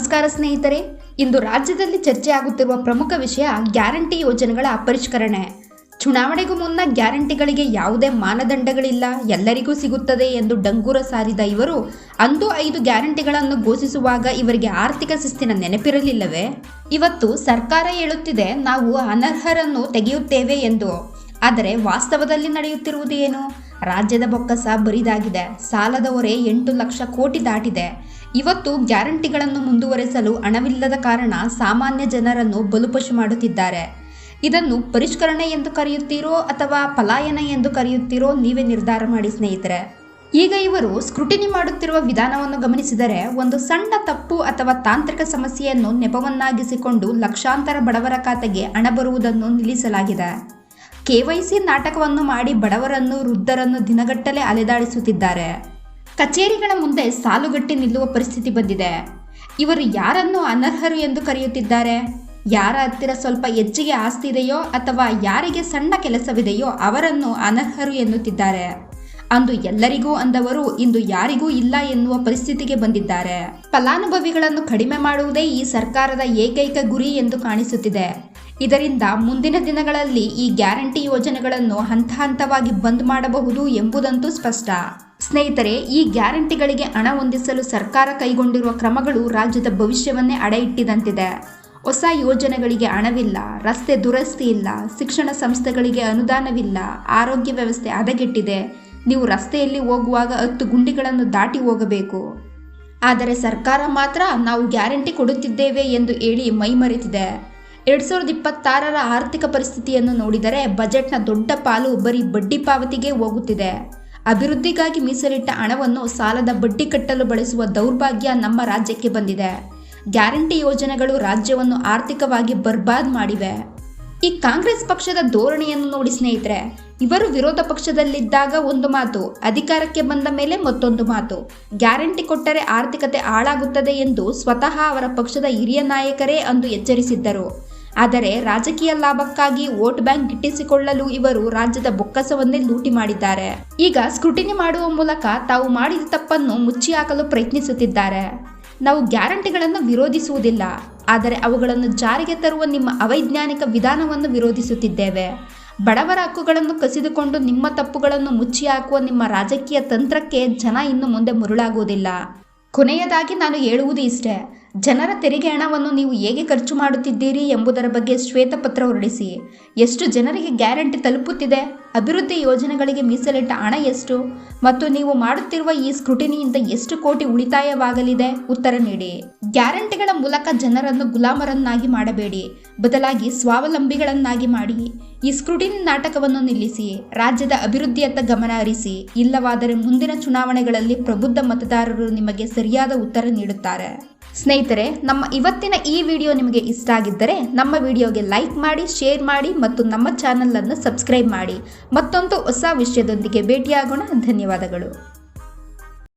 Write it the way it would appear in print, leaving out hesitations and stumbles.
ನಮಸ್ಕಾರ ಸ್ನೇಹಿತರೆ, ಇಂದು ರಾಜ್ಯದಲ್ಲಿ ಚರ್ಚೆ ಆಗುತ್ತಿರುವ ಪ್ರಮುಖ ವಿಷಯ ಗ್ಯಾರಂಟಿ ಯೋಜನೆಗಳ ಪರಿಷ್ಕರಣೆ. ಚುನಾವಣೆಗೂ ಮುನ್ನ ಗ್ಯಾರಂಟಿಗಳಿಗೆ ಯಾವುದೇ ಮಾನದಂಡಗಳಿಲ್ಲ, ಎಲ್ಲರಿಗೂ ಸಿಗುತ್ತದೆ ಎಂದು ಡಂಗೂರ ಸಾರಿದ ಇವರು ಅಂದು 5 ಗ್ಯಾರಂಟಿಗಳನ್ನು ಘೋಷಿಸುವಾಗ ಇವರಿಗೆ ಆರ್ಥಿಕ ಶಿಸ್ತಿನ ನೆನಪಿರಲಿಲ್ಲವೇ? ಇವತ್ತು ಸರ್ಕಾರ ಹೇಳುತ್ತಿದೆ ನಾವು ಅನರ್ಹರನ್ನು ತೆಗೆಯುತ್ತೇವೆ ಎಂದು. ಆದರೆ ವಾಸ್ತವದಲ್ಲಿ ನಡೆಯುತ್ತಿರುವುದು ಏನು? ರಾಜ್ಯದ ಬೊಕ್ಕಸ ಬರಿದಾಗಿದೆ. ಸಾಲದ ಹೊರೆ 8 ಲಕ್ಷ ಕೋಟಿ ದಾಟಿದೆ. ಇವತ್ತು ಗ್ಯಾರಂಟಿಗಳನ್ನು ಮುಂದುವರೆಸಲು ಹಣವಿಲ್ಲದ ಕಾರಣ ಸಾಮಾನ್ಯ ಜನರನ್ನು ಬಲುಪಶು ಮಾಡುತ್ತಿದ್ದಾರೆ. ಇದನ್ನು ಪರಿಷ್ಕರಣೆ ಎಂದು ಕರೆಯುತ್ತೀರೋ ಅಥವಾ ಪಲಾಯನ ಎಂದು ಕರೆಯುತ್ತೀರೋ ನೀವೇ ನಿರ್ಧಾರ ಮಾಡಿ ಸ್ನೇಹಿತರೆ. ಈಗ ಇವರು ಸ್ಕ್ರೂಟಿನಿ ಮಾಡುತ್ತಿರುವ ವಿಧಾನವನ್ನು ಗಮನಿಸಿದರೆ ಒಂದು ಸಣ್ಣ ತಪ್ಪು ಅಥವಾ ತಾಂತ್ರಿಕ ಸಮಸ್ಯೆಯನ್ನು ನೆಪವನ್ನಾಗಿಸಿಕೊಂಡು ಲಕ್ಷಾಂತರ ಬಡವರ ಖಾತೆಗೆ ಹಣ ಬರುವುದನ್ನು ನಿಲ್ಲಿಸಲಾಗಿದೆ. KYC ನಾಟಕವನ್ನು ಮಾಡಿ ಬಡವರನ್ನು ವೃದ್ಧರನ್ನು ದಿನಗಟ್ಟಲೆ ಅಲೆದಾಡಿಸುತ್ತಿದ್ದಾರೆ. ಕಚೇರಿಗಳ ಮುಂದೆ ಸಾಲುಗಟ್ಟಿ ನಿಲ್ಲುವ ಪರಿಸ್ಥಿತಿ ಬಂದಿದೆ. ಇವರು ಯಾರನ್ನು ಅನರ್ಹರು ಎಂದು ಕರೆಯುತ್ತಿದ್ದಾರೆ? ಯಾರ ಹತ್ತಿರ ಸ್ವಲ್ಪ ಹೆಚ್ಚಿಗೆ ಆಸ್ತಿ ಇದೆಯೋ ಅಥವಾ ಯಾರಿಗೆ ಸಣ್ಣ ಕೆಲಸವಿದೆಯೋ ಅವರನ್ನು ಅನರ್ಹರು ಎನ್ನುತ್ತಿದ್ದಾರೆ. ಅಂದು ಎಲ್ಲರಿಗೂ ಅಂದವರು ಇಂದು ಯಾರಿಗೂ ಇಲ್ಲ ಎನ್ನುವ ಪರಿಸ್ಥಿತಿಗೆ ಬಂದಿದ್ದಾರೆ. ಫಲಾನುಭವಿಗಳನ್ನು ಕಡಿಮೆ ಮಾಡುವುದೇ ಈ ಸರ್ಕಾರದ ಏಕೈಕ ಗುರಿ ಎಂದು ಕಾಣಿಸುತ್ತಿದೆ. ಇದರಿಂದ ಮುಂದಿನ ದಿನಗಳಲ್ಲಿ ಈ ಗ್ಯಾರಂಟಿ ಯೋಜನೆಗಳನ್ನು ಹಂತ ಹಂತವಾಗಿ ಬಂದ್ ಮಾಡಬಹುದು ಎಂಬುದಂತೂ ಸ್ಪಷ್ಟ. ಸ್ನೇಹಿತರೆ, ಈ ಗ್ಯಾರಂಟಿಗಳಿಗೆ ಹಣ ಹೊಂದಿಸಲು ಸರ್ಕಾರ ಕೈಗೊಂಡಿರುವ ಕ್ರಮಗಳು ರಾಜ್ಯದ ಭವಿಷ್ಯವನ್ನೇ ಅಡ ಇಟ್ಟಿದಂತಿದೆ. ಹೊಸ ಯೋಜನೆಗಳಿಗೆ ಹಣವಿಲ್ಲ, ರಸ್ತೆ ದುರಸ್ತಿ ಇಲ್ಲ, ಶಿಕ್ಷಣ ಸಂಸ್ಥೆಗಳಿಗೆ ಅನುದಾನವಿಲ್ಲ, ಆರೋಗ್ಯ ವ್ಯವಸ್ಥೆ ಹದಗೆಟ್ಟಿದೆ. ನೀವು ರಸ್ತೆಯಲ್ಲಿ ಹೋಗುವಾಗ 10 ಗುಂಡಿಗಳನ್ನು ದಾಟಿ ಹೋಗಬೇಕು. ಆದರೆ ಸರ್ಕಾರ ಮಾತ್ರ ನಾವು ಗ್ಯಾರಂಟಿ ಕೊಡುತ್ತಿದ್ದೇವೆ ಎಂದು ಹೇಳಿ ಮೈಮರೆತಿದೆ. 2026ರ ಆರ್ಥಿಕ ಪರಿಸ್ಥಿತಿಯನ್ನು ನೋಡಿದರೆ ಬಜೆಟ್ನ ದೊಡ್ಡ ಪಾಲು ಬರೀ ಬಡ್ಡಿ ಪಾವತಿಗೆ ಹೋಗುತ್ತಿದೆ. ಅಭಿವೃದ್ಧಿಗಾಗಿ ಮೀಸಲಿಟ್ಟ ಹಣವನ್ನು ಸಾಲದ ಬಡ್ಡಿ ಕಟ್ಟಲು ಬಳಸುವ ದೌರ್ಭಾಗ್ಯ ನಮ್ಮ ರಾಜ್ಯಕ್ಕೆ ಬಂದಿದೆ. ಗ್ಯಾರಂಟಿ ಯೋಜನೆಗಳು ರಾಜ್ಯವನ್ನು ಆರ್ಥಿಕವಾಗಿ ಬರ್ಬಾದ್ ಮಾಡಿವೆ. ಈ ಕಾಂಗ್ರೆಸ್ ಪಕ್ಷದ ಧೋರಣೆಯನ್ನು ನೋಡಿ ಸ್ನೇಹಿತರೆ. ಇವರು ವಿರೋಧ ಪಕ್ಷದಲ್ಲಿದ್ದಾಗ ಒಂದು ಮಾತು, ಅಧಿಕಾರಕ್ಕೆ ಬಂದ ಮೇಲೆ ಮತ್ತೊಂದು ಮಾತು. ಗ್ಯಾರಂಟಿ ಕೊಟ್ಟರೆ ಆರ್ಥಿಕತೆ ಹಾಳಾಗುತ್ತದೆ ಎಂದು ಸ್ವತಃ ಅವರ ಪಕ್ಷದ ಹಿರಿಯ ನಾಯಕರೇ ಅಂದು ಎಚ್ಚರಿಸಿದ್ದರು. ಆದರೆ ರಾಜಕೀಯ ಲಾಭಕ್ಕಾಗಿ ವೋಟ್ ಬ್ಯಾಂಕ್ ಗಿಟ್ಟಿಸಿಕೊಳ್ಳಲು ಇವರು ರಾಜ್ಯದ ಬೊಕ್ಕಸವನ್ನೇ ಲೂಟಿ ಮಾಡಿದ್ದಾರೆ. ಈಗ ಸ್ಕ್ರೂಟಿನಿ ಮಾಡುವ ಮೂಲಕ ತಾವು ಮಾಡಿದ ತಪ್ಪನ್ನು ಮುಚ್ಚಿ ಹಾಕಲು ಪ್ರಯತ್ನಿಸುತ್ತಿದ್ದಾರೆ. ನಾವು ಗ್ಯಾರಂಟಿಗಳನ್ನು ವಿರೋಧಿಸುವುದಿಲ್ಲ, ಆದರೆ ಅವುಗಳನ್ನು ಜಾರಿಗೆ ತರುವ ನಿಮ್ಮ ಅವೈಜ್ಞಾನಿಕ ವಿಧಾನವನ್ನು ವಿರೋಧಿಸುತ್ತಿದ್ದೇವೆ. ಬಡವರ ಹಕ್ಕುಗಳನ್ನು ಕಸಿದುಕೊಂಡು ನಿಮ್ಮ ತಪ್ಪುಗಳನ್ನು ಮುಚ್ಚಿ ಹಾಕುವ ನಿಮ್ಮ ರಾಜಕೀಯ ತಂತ್ರಕ್ಕೆ ಜನ ಇನ್ನು ಮುಂದೆ ಮರುಳಾಗುವುದಿಲ್ಲ. ಕೊನೆಯದಾಗಿ ನಾನು ಹೇಳುವುದು ಇಷ್ಟೇ, ಜನರ ತೆರಿಗೆ ಹಣವನ್ನು ನೀವು ಹೇಗೆ ಖರ್ಚು ಮಾಡುತ್ತಿದ್ದೀರಿ ಎಂಬುದರ ಬಗ್ಗೆ ಶ್ವೇತಪತ್ರ ಹೊರಡಿಸಿ. ಎಷ್ಟು ಜನರಿಗೆ ಗ್ಯಾರಂಟಿ ತಲುಪುತ್ತಿದೆ? ಅಭಿವೃದ್ಧಿ ಯೋಜನೆಗಳಿಗೆ ಮೀಸಲಿಟ್ಟ ಹಣ ಎಷ್ಟು? ಮತ್ತು ನೀವು ಮಾಡುತ್ತಿರುವ ಈ ಸ್ಕ್ರೂಟಿನಿಯಿಂದ ಎಷ್ಟು ಕೋಟಿ ಉಳಿತಾಯವಾಗಲಿದೆ? ಉತ್ತರ ನೀಡಿ. ಗ್ಯಾರಂಟಿಗಳ ಮೂಲಕ ಜನರನ್ನು ಗುಲಾಮರನ್ನಾಗಿ ಮಾಡಬೇಡಿ, ಬದಲಾಗಿ ಸ್ವಾವಲಂಬಿಗಳನ್ನಾಗಿ ಮಾಡಿ. ಈ ಸ್ಕ್ರೂಟಿನಿ ನಾಟಕವನ್ನು ನಿಲ್ಲಿಸಿ, ರಾಜ್ಯದ ಅಭಿವೃದ್ಧಿಯತ್ತ ಗಮನ ಹರಿಸಿ. ಇಲ್ಲವಾದರೆ ಮುಂದಿನ ಚುನಾವಣೆಗಳಲ್ಲಿ ಪ್ರಬುದ್ಧ ಮತದಾರರು ನಿಮಗೆ ಸರಿಯಾದ ಉತ್ತರ ನೀಡುತ್ತಾರೆ. ಸ್ನೇಹಿತರೆ, ನಮ್ಮ ಇವತ್ತಿನ ಈ ವಿಡಿಯೋ ನಿಮಗೆ ಇಷ್ಟ ಆಗಿದ್ದರೆ ನಮ್ಮ ವಿಡಿಯೋಗೆ ಲೈಕ್ ಮಾಡಿ, ಶೇರ್ ಮಾಡಿ ಮತ್ತು ನಮ್ಮ ಚಾನಲ್ ಅನ್ನು ಸಬ್ಸ್ಕ್ರೈಬ್ ಮಾಡಿ. ಮತ್ತೊಂದು ಹೊಸ ವಿಷಯದೊಂದಿಗೆ ಭೇಟಿಯಾಗೋಣ. ಧನ್ಯವಾದಗಳು.